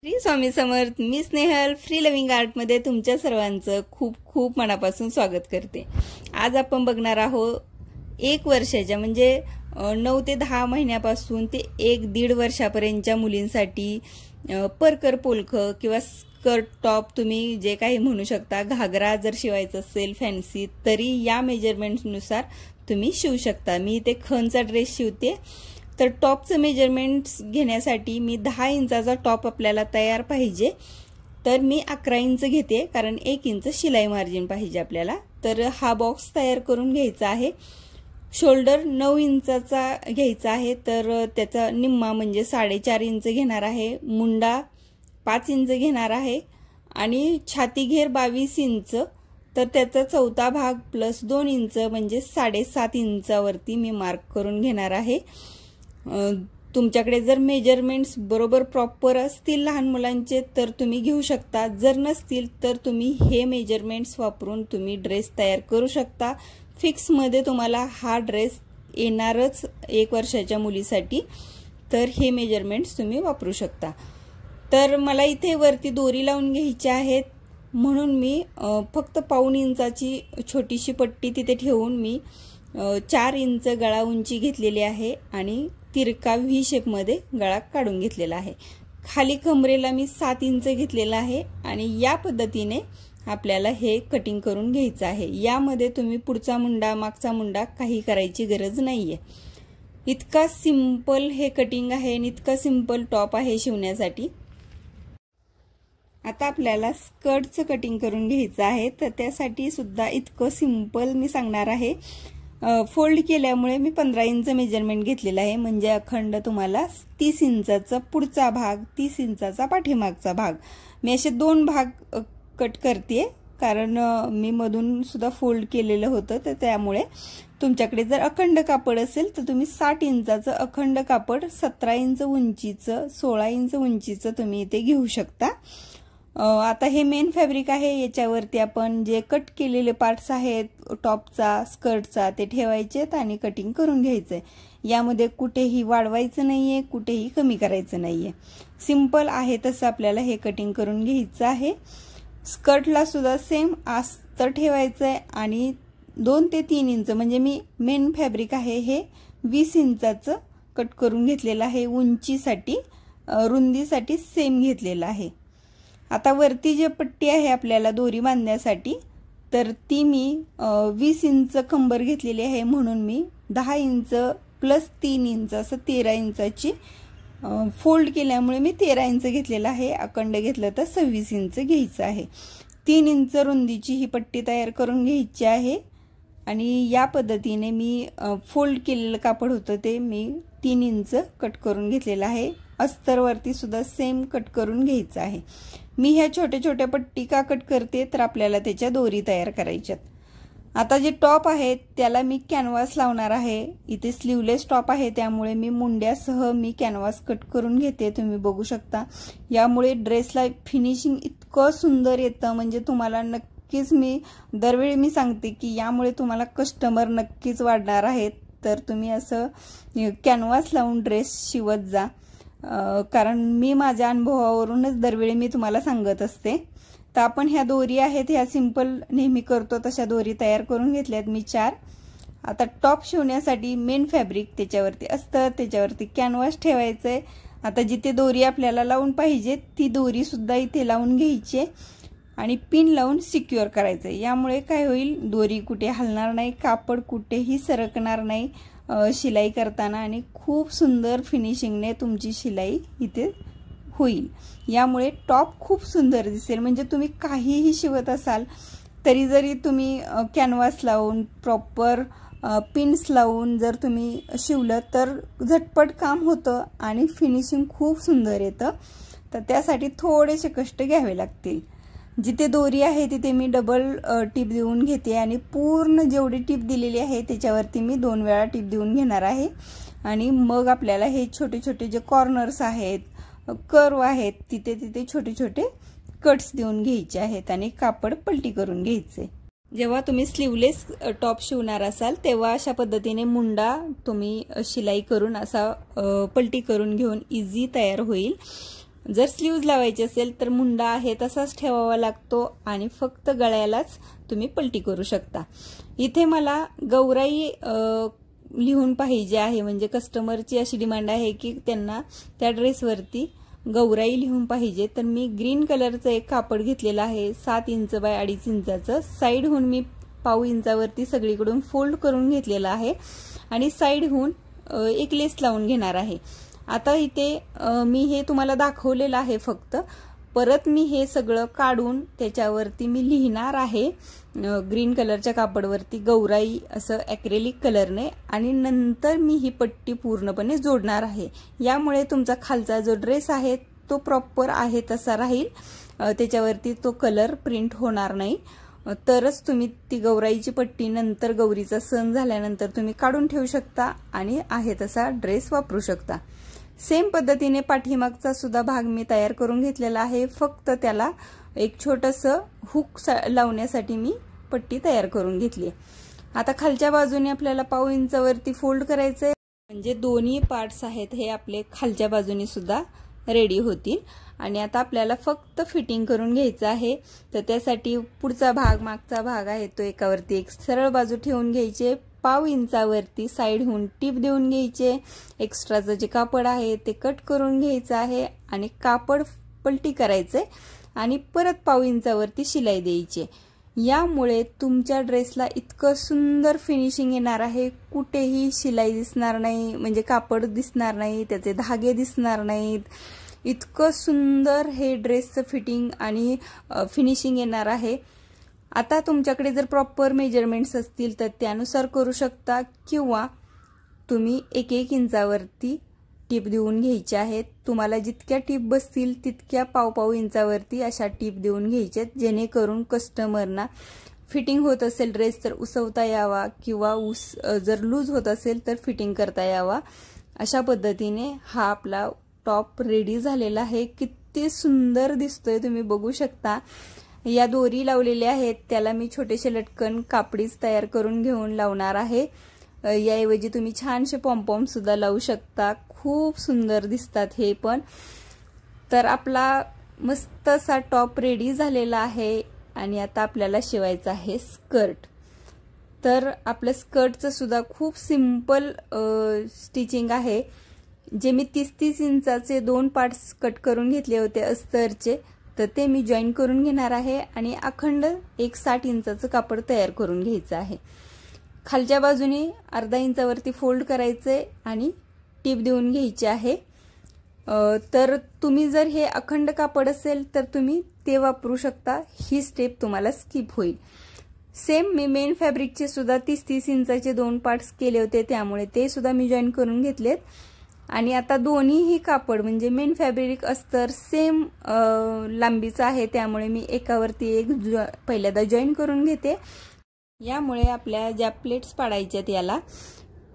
श्री स्वामी समर्थ. मी Snehal free living art मध्ये तुमच्या सर्वांचं खूप खूप मनापासून स्वागत करते. आज आपण बघणार आहोत 1 वर्षाच्या म्हणजे 9 ते 10 महिन्यापासून ते 1-1.5 वर्षापर्यंतच्या मुलींसाठी परकर पोलख किंवा स्कर्ट टॉप तुम्ही जे काही म्हणू शकता, घागरा जर शिवायचा असेल फॅन्सी तरी या मेजरमेंट्सनुसार तुम्ही शिवू शकता. मी इथे खणचा ड्रेस शिवते. तर टॉपचं मेजरमेंट्स घेण्यासाठी मी 10 इंचाचा टॉप आपल्याला तयार पाहिजे, तर मी 11 इंच घेते कारण 1 इंच शिलाई मार्जिन पाहिजे आपल्याला. तर हा बॉक्स तयार करून घ्यायचा आहे. शोल्डर 9 इंचाचा घ्यायचा आहे, तर त्याचा निम्मा म्हणजे 4.5 इंच घेणार आहे. मुंडा 5 इंच घेणार आहे आणि छाती घेर 22 इंच, तर त्याचा चौथा भाग प्लस 2 इंच म्हणजे 7.5 इंचावरती मी मार्क करून घेणार आहे. तुमच्याकडे जर मेजरमेंट्स बरोबर प्रॉपर असतील लहान मुलांचे तर तुम्ही घेऊ शकता, जर नसतील तर तुम्ही हे मेजरमेंट्स वापरून तुम्ही ड्रेस तयार करू शकता. फिक्स मध्ये तुम्हाला हा ड्रेस येणारच 1 वर्षाच्या मुलीसाठी, तर हे मेजरमेंट्स तुम्ही वापरू शकता. तर मला इथे वरती दोरी लावून घ्यायची आहेत म्हणून मी फक्त 1.5 इंचाची छोटीशी पट्टी तिथे ठेवून मी 4 इंच गळा उंची घेतलेली आहे आणि तिरका व्ही शेप मध्ये गळा काढून घेतलेला आहे. खाली कमरेला मी 7 इंच घेतलेला आहे आणि या पद्धतीने आपल्याला हे कटिंग करून घ्यायचं आहे. यामध्ये तुम्ही पुढचा मुंडा मागचा मुंडा काही करायची गरज नाहीये. इतका सिंपल हे कटिंग आहे आणि इतका सिंपल टॉप आहे शिवण्यासाठी. आता आपल्याला स्कर्टचं कटिंग करून घ्यायचं आहे, तर त्यासाठी सुद्धा इतकं सिंपल मी सांगणार आहे. फोल्ड केल्यामुळे मी 15 इंच मेजरमेंट घेतलेला आहे, म्हणजे अखंड तुम्हाला 30 इंचाचा पुढचा भाग 30 इंचाचा पाठीमागचा भाग. मी असे 2 भाग कट करते कारण मी मधून सुद्धा फोल्ड केलेलं होतं, तर त्यामुळे तुमच्याकडे जर अखंड कापड असेल तर तुम्ही 60 इंचाचं अखंड कापड 17 इंच उंचीचं 16 इंच उंचीचं तुम्ही इथे घेऊ शकता. आता हे मेन फॅब्रिक आहे, याच्यावरती आपण जे कट केलेले पार्ट्स आहेत टॉपचा स्कर्टचा ते ठेवायचेत आणि कटिंग करून घ्यायचंय. यामध्ये कुठेही वाढवायचं नाहीये, कुठेही कमी करायचं नाहीये. सिंपल आहे तसं आपल्याला हे कटिंग करून घ्यायचं आहे. स्कर्टला सुद्धा सेम अस्तर ठेवायचंय आणि 2 ते 3 इंच म्हणजे मी मेन फॅब्रिक आहे हे 20 इंचाचं कट करून घेतलेलं आहे. उंचीसाठी रुंदीसाठी सेम घेतलेलं आहे. आता वरती जे पट्टी आहे आपल्याला दोरी बांधण्यासाठी, तर ती मी 20 इंच कंबर घेतलेली आहे म्हणून मी 10 इंच प्लस 3 इंच असं 13 इंचाची फोल्ड केल्यामुळे मी 13 इंच घेतलेला आहे. अखंड घेतलं तर 26 इंच घ्यायचं आहे. 3 इंच रुंदीची ही पट्टी तयार करून घ्यायची आहे आणि या पद्धतीने मी फोल्ड केलेलं कापड होतं ते मी 3 इंच कट करून घेतलेलं आहे. अस्तरवरती सुद्धा सेम कट करून घ्यायचं आहे. मी ह्या छोट्या छोट्या पट्टी का कट करते तर आपल्याला त्याच्या दोरी तयार करायच्यात. आता जे टॉप आहे त्याला मी कॅनव्हास लावणार आहे. इथे स्लीवलेस टॉप आहे त्यामुळे मी मुंड्यासह मी कॅनव्हास कट करून घेते, तुम्ही बघू शकता. यामुळे ड्रेसला फिनिशिंग इतकं सुंदर येतं, म्हणजे तुम्हाला नक्कीच मी दरवेळी मी सांगते की यामुळे तुम्हाला कस्टमर नक्कीच वाढणार आहेत. तर तुम्ही असं कॅनव्हास लावून ड्रेस शिवत जा, कारण मी माझ्या अनुभवावरूनच दरवेळी मी तुम्हाला सांगत असते. तर आपण ह्या दोरी आहेत ह्या सिंपल नेहमी करतो तशा दोरी तयार करून घेतल्यात मी 4. आता टॉप शिवण्यासाठी मेन फॅब्रिक त्याच्यावरती अस्तर, त्याच्यावरती कॅनव्हास ठेवायचंय. आता जिथे दोरी आपल्याला लावून पाहिजे ती दोरी सुद्धा इथे लावून घ्यायची आणि पिन लावून सिक्युअर करायचंय. यामुळे काय होईल, दोरी कुठे हलणार नाही, कापड कुठेही सरकणार नाही शिलाई करताना आणि खूप सुंदर फिनिशिंगने तुमची शिलाई इथे होईल. यामुळे टॉप खूप सुंदर दिसेल. म्हणजे तुम्ही काहीही शिवत असाल तरी जरी तुम्ही कॅनव्हास लावून प्रॉपर पिन्स लावून जर तुम्ही शिवलं तर झटपट काम होतं आणि फिनिशिंग खूप सुंदर येतं. तर त्यासाठी थोडेसे कष्ट घ्यावे लागतील. जिथे दोरी आहे तिथे मी डबल टिप देऊन घेते आणि पूर्ण जेवढी टिप दिलेली आहे त्याच्यावरती मी 2 वेळा टिप देऊन घेणार आहे. आणि मग आपल्याला हे छोटे छोटे जे कॉर्नर्स आहेत, कर्व आहेत, तिथे तिथे छोटे छोटे कट्स देऊन घ्यायचे आहेत आणि कापड पलटी करून घ्यायचे. जेव्हा तुम्ही स्लीवलेस टॉप शिवणार असाल तेव्हा अशा पद्धतीने मुंडा तुम्ही शिलाई करून असा पलटी करून घेऊन इझी तयार होईल. जर स्लीव्ज लावायचे असेल तर मुंडा आहे तसाच ठेवावा लागतो आणि फक्त गळ्यालाच तुम्ही पलटी करू शकता। इथे मला गौराई लिहून पाहिजे आहे, म्हणजे कस्टमरची अशी डिमांड आहे की त्यांना त्या ड्रेसवरती गौराई लिहून पाहिजे। तर मी ग्रीन कलरचं एक कापड घेतलेलं आहे 7 इंच बाय 2.5 इंचाचं। साईडहून मी पाव इंचावरती सगळीकडून फोल्ड करून घेतलेलं आहे आणि साईडहून एक लेस लावून घेणार आहे। आता इथे मी हे तुम्हाला दाखवलेलं आहे फक्त, परत मी हे सगळं काढून त्याच्यावरती मी लिहिणार आहे ग्रीन कलरच्या कापडवरती गौराई असं ॲक्रेलिक कलरने, आणि नंतर मी ही पट्टी पूर्णपणे जोडणार आहे। यामुळे तुमचा खालचा जो ड्रेस आहे तो प्रॉपर आहे तसा राहील, त्याच्यावरती तो कलर प्रिंट होणार नाही। तरच तुम्ही ती गौराईची पट्टी नंतर गौरीचा सण झाल्यानंतर तुम्ही काढून ठेवू शकता आणि आहे तसा ड्रेस वापरू शकता। सेम पद्धतीने पाठीमागचा सुद्धा भाग मी तयार करून घेतलेला आहे, फक्त त्याला एक छोटंसं हुक लावण्यासाठी मी पट्टी तयार करून घेतली। आता खालच्या बाजूने आपल्याला पाव इंचावरती फोल्ड करायचंय, म्हणजे दोन्ही पार्ट्स आहेत हे आपले खालच्या बाजूने सुद्धा रेडी होतील। आणि आता आपल्याला फक्त फिटिंग करून घ्यायचं आहे। तर त्यासाठी पुढचा भाग मागचा भाग आहे तो एकावरती एक सरळ बाजू ठेवून घ्यायचे, पाव इंचावरती साईडहून टिप देऊन घ्यायचे, एक्स्ट्राचं जे कापड आहे ते कट करून घ्यायचं आहे आणि कापड पलटी करायचे आणि परत पाव इंचावरती शिलाई द्यायची। यामुळे तुमच्या ड्रेसला इतकं सुंदर फिनिशिंग येणार आहे, कुठेही शिलाई दिसणार नाही, म्हणजे कापड दिसणार नाही, त्याचे धागे दिसणार नाहीत। इतकं सुंदर हे ड्रेसचं फिटिंग आणि फिनिशिंग येणार आहे। आता तुमच्याकडे जर प्रॉपर मेजरमेंट्स असतील तर त्यानुसार करू शकता, किंवा तुम्ही 1-1 इंचावरती टिप देऊन घ्यायची आहेत। तुम्हाला जितक्या टिप बसतील तितक्या पाव इंचावरती अशा टिप देऊन घ्यायच्यात, जेणेकरून कस्टमरना फिटिंग होत असेल ड्रेस तर उसवता यावा, किंवा जर लूज होत असेल तर फिटिंग करता यावा। अशा पद्धतीने हा आपला टॉप रेडी झालेला आहे। किती सुंदर दिसतोय तुम्ही बघू शकता। या दोरी लावलेल्या आहेत त्याला मी छोटेसे लटकन कापडीच तयार करून घेऊन लावणार आहे। याऐवजी तुम्ही छानसे पॉम्पॉम सुद्धा लावू शकता, खूप सुंदर दिसतात हे पण। तर आपला मस्त असा टॉप रेडी झालेला आहे आणि आता आपल्याला शिवायचा आहे स्कर्ट। तर आपलं स्कर्टचं सुद्धा खूप सिंपल स्टिचिंग आहे। जे मी 30-30 इंचाचे 2 पार्ट्स कट करून घेतले होते अस्तरचे, तर ते मी जॉईन करून घेणार आहे आणि अखंड एक 60 इंचाचं कापड तयार करून घ्यायचं आहे। खालच्या बाजूने अर्धा इंचावरती फोल्ड करायचे आणि टिप देऊन घ्यायची आहे। तर तुम्ही जर हे अखंड कापड असेल तर तुम्ही ते वापरू शकता, ही स्टेप तुम्हाला स्किप होईल। सेम मी मेन फॅब्रिकचे सुद्धा 30-30 इंचाचे 2 पार्ट्स केले होते, त्यामुळे ते सुद्धा मी जॉईन करून घेतलेत। आणि आता दोन्हीही कापड म्हणजे मेन फॅब्रिक अस्तर सेम लांबीचं आहे, त्यामुळे मी एकावरती एक पहिल्यांदा जॉईन करून घेते। यामुळे आपल्या ज्या प्लेट्स पाडायच्यात याला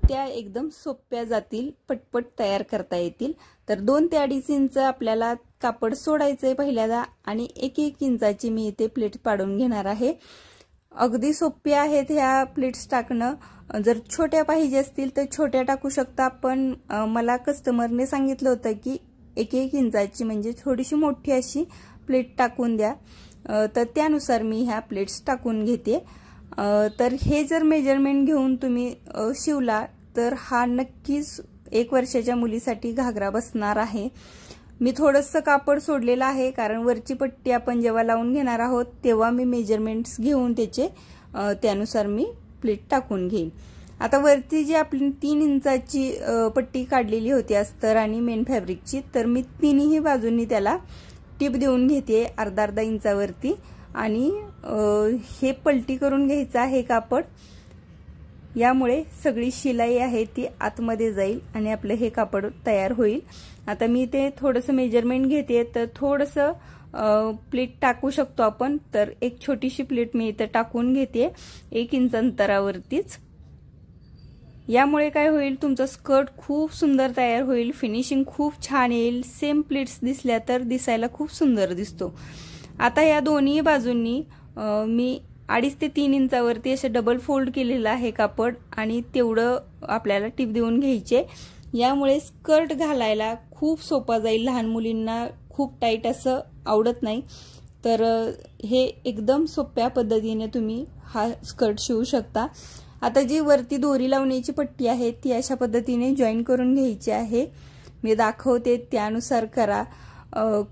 त्या एकदम सोप्या जातील, पटपट तयार करता येतील। तर 2 ते 2.5 इंच आपल्याला कापड सोडायचंय पहिल्यांदा आणि 1-1 इंचाची मी इथे प्लेट पाडून घेणार आहे। अगदी सोपे आहेत ह्या प्लेट्स टाकणं। जर छोट्या पाहिजे असतील तर छोट्या टाकू शकता, पण मला कस्टमरने सांगितलं होतं की 1-1 इंचाची म्हणजे थोडीशी मोठी अशी प्लेट टाकून द्या, तर त्यानुसार मी ह्या प्लेट्स टाकून घेते। तर हे जर मेजरमेंट घेऊन तुम्ही शिवला तर हा नक्कीच 1 वर्षाच्या मुलीसाठी घागरा बसणार आहे। मी थोडंसं कापड सोडलेलं आहे, कारण वरची पट्टी आपण जेव्हा लावून घेणार आहोत तेव्हा मी मेजरमेंट्स घेऊन त्याचे त्यानुसार मी प्लेट टाकून घेईन। आता वरती जी आपली 3 इंचाची पट्टी काढलेली होती अस्तर आणि मेन फॅब्रिकची, तर मी तिन्ही बाजूंनी त्याला टिप देऊन घेते अर्धा इंचावरती आणि हे पलटी करून घ्यायचं आहे कापड। यामुळे सगळी शिलाई आहे ती आतमध्ये जाईल आणि आपलं हे कापड तयार होईल। आता मी ते थोडंसं मेजरमेंट घेते, तर थोडंसं प्लेट टाकू शकतो आपण, तर एक छोटीशी प्लेट मी इथं टाकून घेते 1 इंच अंतरावरतीच। यामुळे काय होईल, तुमचा स्कर्ट खूप सुंदर तयार होईल, फिनिशिंग खूप छान येईल। सेम प्लेट्स दिसल्या तर दिसायला खूप सुंदर दिसतो। आता या दोन्ही बाजूंनी मी 2.5 ते 3 इंचावरती असं डबल फोल्ड केलेलं आहे कापड आणि तेवढं आपल्याला टिप देऊन घ्यायचे। यामुळे स्कर्ट घालायला खूप सोपा जाईल, लहान मुलींना खूप टाईट असं आवडत नाही, तर हे एकदम सोप्या पद्धतीने तुम्ही हा स्कर्ट शिवू शकता। आता जी वरती दोरी लावण्याची पट्टी आहे ती अशा पद्धतीने जॉईन करून घ्यायची आहे। मी दाखवते त्यानुसार करा,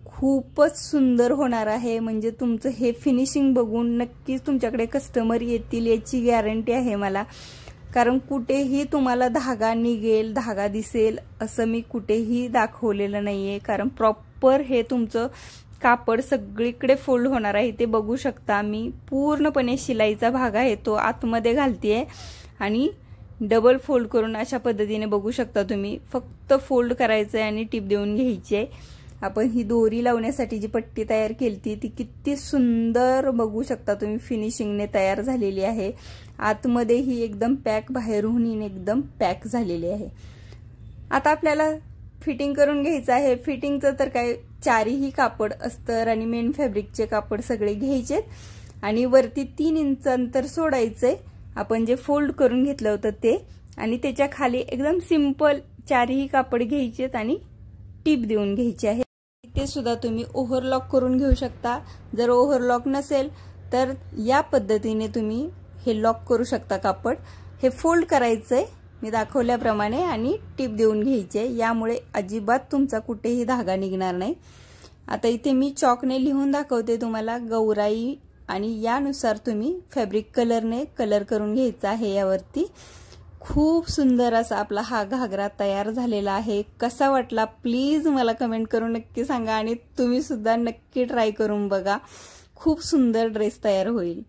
खूपच सुंदर होणार आहे। म्हणजे तुमचं हे फिनिशिंग बघून नक्कीच तुमच्याकडे कस्टमर येतील याची गॅरंटी आहे मला, कारण कुठेही तुम्हाला धागा निघेल, धागा दिसेल असं मी कुठेही दाखवलेलं नाहीये, कारण प्रॉपर हे तुमचं कापड सगळीकडे फोल्ड होणार आहे। ते बघू शकता, मी पूर्णपणे शिलाईचा भाग आहे तो आतमध्ये घालतेय आणि डबल फोल्ड करून अशा पद्धतीने बघू शकता तुम्ही। फक्त फोल्ड करायचं आहे आणि टिप देऊन घ्यायची आहे। आपण ही दोरी लावण्यासाठी जी पट्टी तयार केली ती किती सुंदर बघू शकता तुम्ही फिनिशिंगने तयार झालेली आहे। आतमध्ये ही एकदम पॅक, बाहेरून एकदम पॅक झालेली आहे। आता आपल्याला फिटिंग करून घ्यायचं आहे। फिटिंगचं तर काय, चारही कापड अस्तर आणि मेन फॅब्रिकचे कापड सगळे घ्यायचे आणि वरती 3 इंच अंतर सोडायचंय, आपण जे फोल्ड करून घेतलं होतं ते, आणि त्याच्या खाली एकदम सिंपल चारही कापड घ्यायचेत आणि टिप देऊन घ्यायची आहे। ते सुद्धा तुम्ही ओव्हरलॉक करून घेऊ शकता। जर ओव्हरलॉक नसेल तर या पद्धतीने तुम्ही हे लॉक करू शकता कापड। हे फोल्ड करायचंय मी दाखवल्याप्रमाणे आणि टिप देऊन घ्यायचे, यामुळे अजिबात तुमचा कुठेही धागा निघणार नाही। आता इथे मी चॉकने लिहून दाखवते तुम्हाला गौराई, आणि यानुसार तुम्ही फॅब्रिक कलरने कलर करून घ्यायचा आहे यावरती। खूप सुंदर असा आपला हा घागरा तयार झालेला आहे। कसा वाटला प्लीज मला कमेंट करून नक्की सांगा, आणि तुम्ही सुद्धा नक्की ट्राय करून बघा, खूप सुंदर ड्रेस तयार होईल।